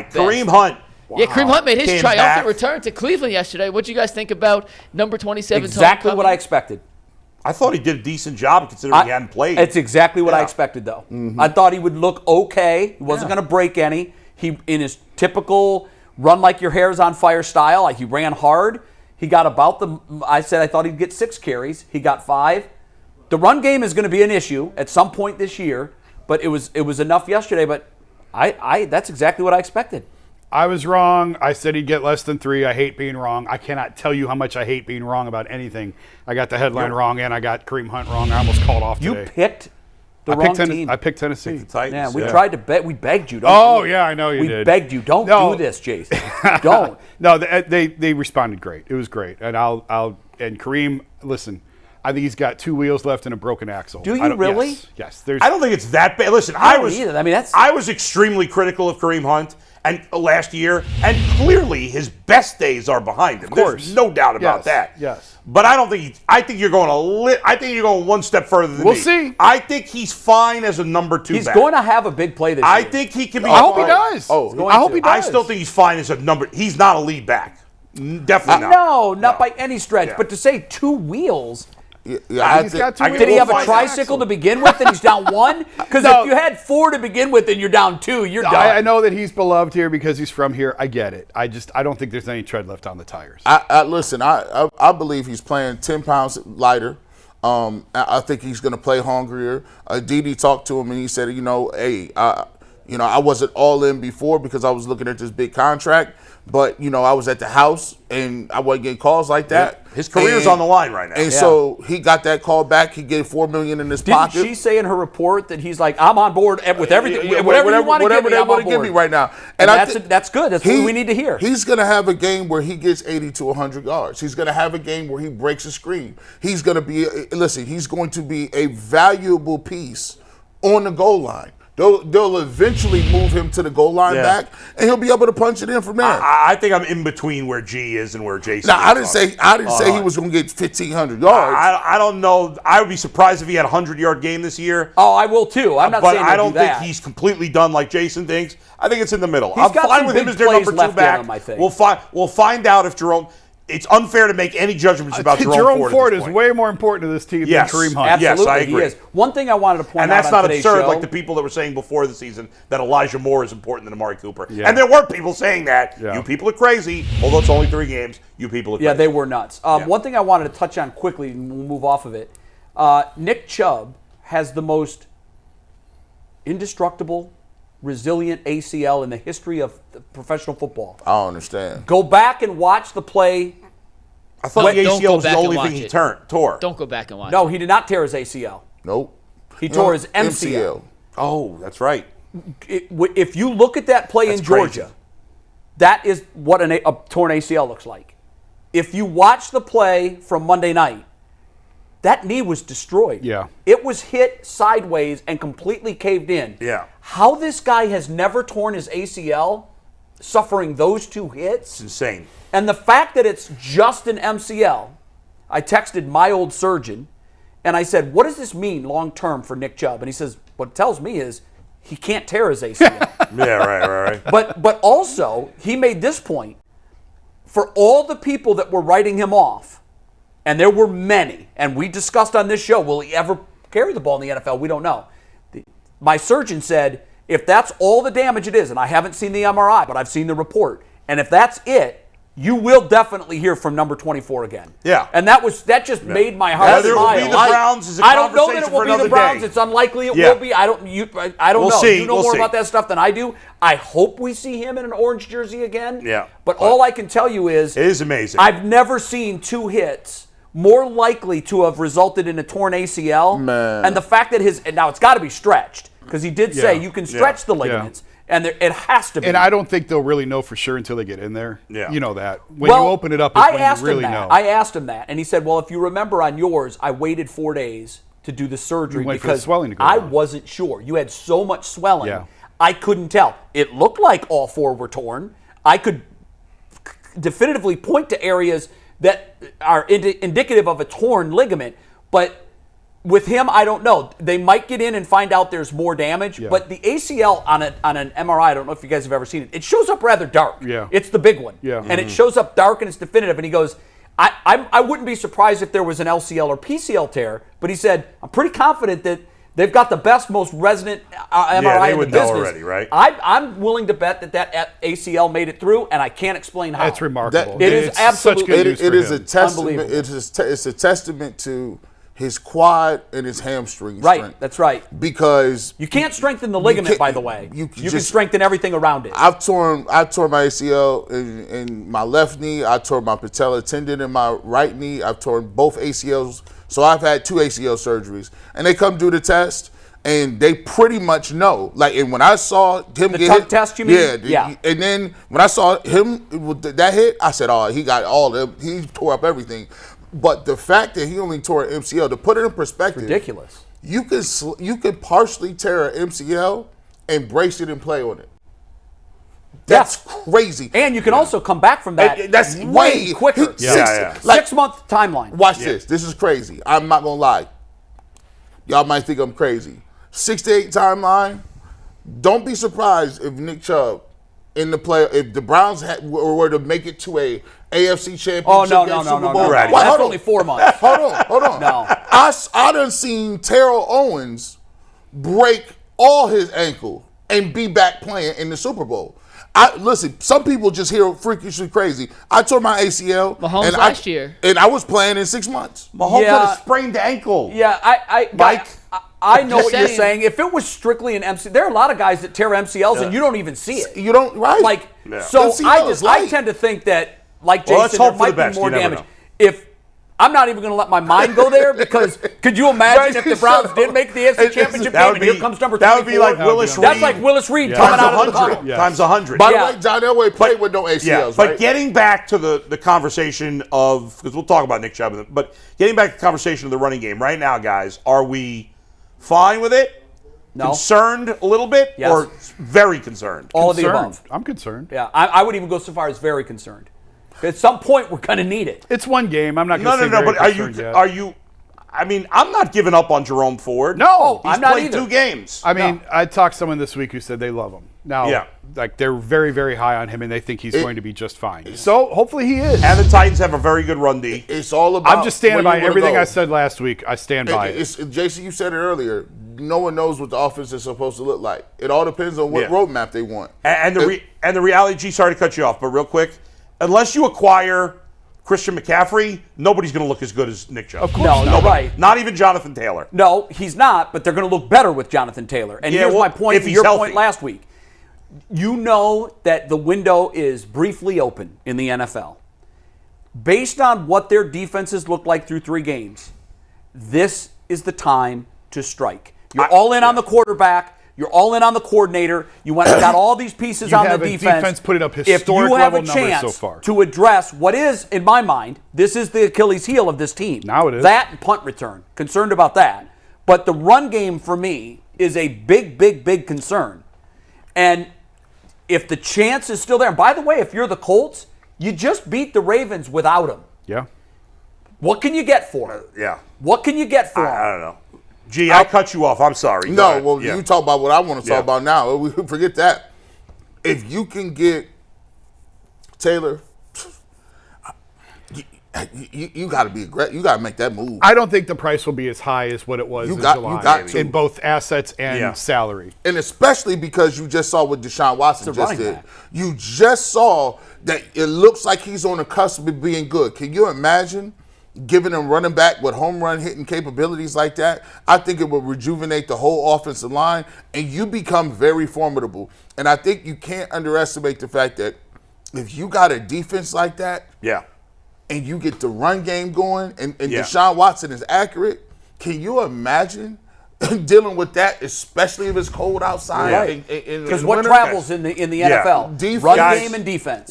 Kareem Hunt. Wow. Yeah, Kareem Hunt made his Came triumphant back. return to Cleveland yesterday. What do you guys think about number 27? Exactly what I expected. I thought he did a decent job considering he hadn't played. It's exactly what I expected, though. I thought he would look okay. He wasn't going to break any. He, in his typical run like your hair's on fire style, he ran hard. He got about I said I thought he'd get 6 carries. He got 5. The run game is going to be an issue at some point this year, but it was enough yesterday. But that's exactly what I expected. I was wrong. I said he'd get less than 3. I hate being wrong. I cannot tell you how much I hate being wrong about anything. I got the headline wrong, and I got Kareem Hunt wrong. I almost called off today. You picked the wrong team. I picked Tennessee. The Titans, yeah, we tried to bet. We begged you. I know you did. We begged you. Don't do this, Jason. Don't. No, they responded great. It was great. And and Kareem, listen, I think he's got 2 wheels left and a broken axle. Do you really? Yes. I don't think it's that bad. Listen, I was extremely critical of Kareem Hunt and last year, and clearly his best days are behind him. Of course. There's no doubt about that. Yes. But I don't think I think you're going one step further than me. We'll see. I think he's fine as a number 2 He's back. going to have a big play this year. I think he can be. I hope he does. I hope he does. I still think he's fine as a number. He's not a lead back. Definitely not. No, not by any stretch. Yeah. But to say 2 wheels. Yeah, he's got 2 wheels. Did he have a tricycle to begin with and he's down 1? Because if you had 4 to begin with and you're down 2, you're done. I know that he's beloved here because he's from here. I get it. I don't think there's any tread left on the tires. Listen, I believe he's playing 10 pounds lighter. I think he's going to play hungrier. Didi talked to him and he said, hey, I wasn't all in before because I was looking at this big contract. But, I was at the house and I wasn't getting calls like that. His career's on the line right now. And so he got that call back. He gave $4 million in his pocket. Didn't she say in her report that he's like, I'm on board with everything, whatever you want to give me, I'm on board. Give me right now. And that's good. That's what we need to hear. He's going to have a game where he gets 80 to 100 yards. He's going to have a game where he breaks a screen. He's going to be, he's going to be a valuable piece on the goal line. They'll eventually move him to the goal line back, and he'll be able to punch it in from there. I think I'm in between where G is and where Jason now, is. I didn't say he was going to get 1,500 yards. I don't know. I would be surprised if he had a 100-yard game this year. Oh, I will too. I'm not saying I don't do think that. he's completely done like Jason thinks. I think it's in the middle. He's I'm got fine some with big him as their plays number 2 left in back. him, I think. We'll find out if Jerome. It's unfair to make any judgments about Jerome Ford is point. way more important to this team than Kareem Hunt. Absolutely, yes, I agree. He is. One thing I wanted to point and out that's on not today's absurd show, like the people that were saying before the season that Elijah Moore is important than Amari Cooper. Yeah. And there were people saying that. Yeah. You people are crazy. Although it's only 3 games, you people are crazy. Yeah, they were nuts. One thing I wanted to touch on quickly, and we'll move off of it. Nick Chubb has the most indestructible, resilient ACL in the history of professional football. I don't understand. Go back and watch the play. I thought the Don't ACL go was the back and only watch thing he it. tore. Don't go back and watch No, it. he did not tear his ACL. Nope. He tore his MCL. Oh, that's right. If you look at that play That's in Georgia, crazy. that is what a torn ACL looks like. If you watch the play from Monday night, that knee was destroyed. Yeah. It was hit sideways and completely caved in. Yeah. How this guy has never torn his ACL, suffering those 2 hits, It's insane. and the fact that it's just an MCL, I texted my old surgeon, and I said, what does this mean long-term for Nick Chubb? And he says, what it tells me is he can't tear his ACL. Yeah, right. But also, he made this point, for all the people that were writing him off, and there were many, and we discussed on this show, will he ever carry the ball in the NFL? We don't know. My surgeon said, if that's all the damage it is, and I haven't seen the MRI, but I've seen the report, and if that's it, you will definitely hear from number 24 again. Yeah. And that just made my heart Whether it will smile. be the Browns is a I don't know that it conversation will for be the another Browns. day. It's unlikely it Yeah. will be. I don't We'll know. see. You know We'll more see. about that stuff than I do. I hope we see him in an orange jersey again. Yeah. But all I can tell you is It is amazing. I've never seen 2 hits more likely to have resulted in a torn ACL. Man. And the fact that now it's got to be stretched, because he did say you can stretch the ligaments. And it has to be. And I don't think they'll really know for sure until they get in there. Yeah. You know that. When you open it up, it's when you really know. I asked him that, and he said, well, if you remember on yours, I waited 4 days to do the surgery You wait for the because swelling to go I down. wasn't sure. You had so much swelling, Yeah. I couldn't tell. It looked like all 4 were torn. I could definitively point to areas that are indicative of a torn ligament, but with him, I don't know. They might get in and find out there's more damage, but the ACL on an MRI, I don't know if you guys have ever seen it, it shows up rather dark. Yeah. It's the big one. Yeah. And it shows up dark and it's definitive. And he goes, I wouldn't be surprised if there was an LCL or PCL tear, but he said, I'm pretty confident that they've got the best, most resonant MRI in the business. Already, right? I'm willing to bet that ACL made it through, and I can't explain how. It's remarkable. It is absolutely- such good news It for is him. a testament. Unbelievable. It's a testament to his quad and his hamstring Right, strength. that's right. Because You can't strengthen the ligament, can't- by the way. you You can just- strengthen everything around it. I tore my ACL in my left knee. I tore my patella tendon in my right knee. I've torn both ACLs. So I've had 2 ACL surgeries. And they come do the test, and they pretty much know. Like, and when I saw him get tug hit, test, you mean? Yeah. And then when I saw him with that hit, I said, "Oh, he got all of. He tore up everything." But the fact that he only tore an MCL, to put it in perspective, Ridiculous. You could partially tear an MCL and brace it and play on it. That's crazy. And you can also come back from that That's way quicker. Yeah. 6-month timeline. Watch this. This is crazy. I'm not gonna lie. Y'all might think I'm crazy. 6 to 8 timeline. Don't be surprised if Nick Chubb in the play, if the Browns were to make it to a AFC Championship Oh, no. Super Bowl. Well, Right. Well, that's hold on. only 4 months. Hold on. No. I done seen Terrell Owens break all his ankle and be back playing in the Super Bowl. Listen, some people just hear freakishly crazy. I tore my ACL. Mahomes last year. And I was playing in 6 months. Mahomes Yeah. had a sprained ankle. Yeah, Mike? I know Just what you're saying. saying. If it was strictly an MCL, there are a lot of guys that tear MCLs and you don't even see it. You don't, right? Like, Yeah. so MCL is I light. tend to think that, like Well, Jason, let's there hope for might the best. be more You never damage. know. If I'm not even going to let my mind go there, because could you imagine if the Browns did make the AFC Championship That game would and here be- comes number 24? that would be like Willis That's Reed. like Willis Reed Yeah. coming Times out of the 100. tunnel. Yeah. Times 100. By Yeah. the way, John Elway played with no ACLs, Yeah, right? but getting back to the conversation of, because we'll talk about Nick Chubb, but getting back to the conversation of the running game right now, guys, are we fine with it? No. Concerned a little bit? Yes. Or very concerned? All of the Concerned. above. I'm concerned. Yeah, I would even go so far as very concerned. At some point, we're going to need it. It's one game. I'm not No, going to no, say no, very but concerned yet. are you, I mean, I'm not giving up on Jerome Ford. No, He's I'm not played either. 2 games. I mean, I talked to someone this week who said they love him. Now, Yeah. like they're very, very high on him, and they think he's going to be just fine. So hopefully he is. And the Titans have a very good run D. It's all about. I'm just standing where by you wanna everything go. I said last week. I stand by it. Jason, you said it earlier. No one knows what the offense is supposed to look like. It all depends on what Yeah. roadmap they want. And the reality, G, sorry to cut you off, but real quick, unless you acquire Christian McCaffrey, nobody's going to look as good as Nick Chubb. Of course No, not. you're right. Not even Jonathan Taylor. No, he's not, but they're going to look better with Jonathan Taylor. And Yeah, here's well, my point, if he's your healthy. point last week. You know that the window is briefly open in the NFL. Based on what their defenses look like through 3 games, this is the time to strike. You're all in on the quarterback. You're all in on the coordinator. You went and got all these pieces You on have the a defense. defense putting up If historic you have a level numbers chance so far. to address what is, in my mind, this is the Achilles heel of this team. Now it is. That and punt return. Concerned about that. But the run game for me is a big, big, big concern. And if the chance is still there, and by the way, if you're the Colts, you just beat the Ravens without him. Yeah. What can you get for him? Yeah. What can you get for him? I don't know. Gee, I cut you off. I'm sorry. Go No, ahead. well, Yeah. you talk about what I want to talk Yeah. about now. We forget that. If you can get Taylor, you got to be aggressive. You got to make that move. I don't think the price will be as high as what it was You in got July to. in both assets and Yeah. salary. And especially because you just saw what Deshaun Watson It's a just running did. back. You just saw that it looks like he's on the cusp of being good. Can you imagine giving him running back with home run hitting capabilities like that? I think it would rejuvenate the whole offensive line, and you become very formidable. And I think you can't underestimate the fact that if you got a defense like that, Yeah. and you get the run game going, and Yeah. Deshaun Watson is accurate, can you imagine dealing with that, especially if it's cold outside? Right. in Because the what winter? travels in the Yeah. NFL? Defense. Run Guys, game and defense.